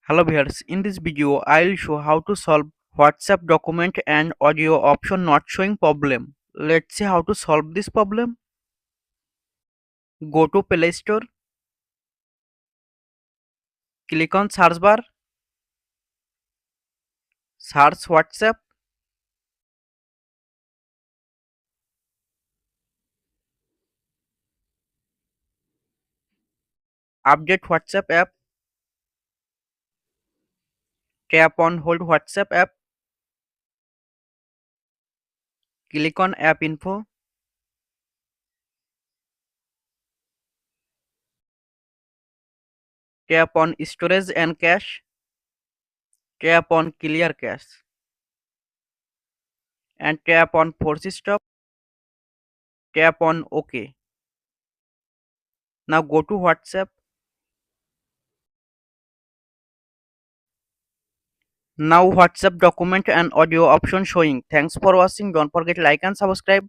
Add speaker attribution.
Speaker 1: Hello viewers, in this video I'll show how to solve WhatsApp document and audio option not showing problem. Let's see how to solve this problem. Go to Play Store, click on search bar, search WhatsApp, update WhatsApp app, tap on hold WhatsApp app, click on app info, tap on storage and cache, tap on clear cache and tap on force stop, tap on OK. Now go to WhatsApp. Now WhatsApp document and audio option showing. Thanks for watching. Don't forget like and subscribe.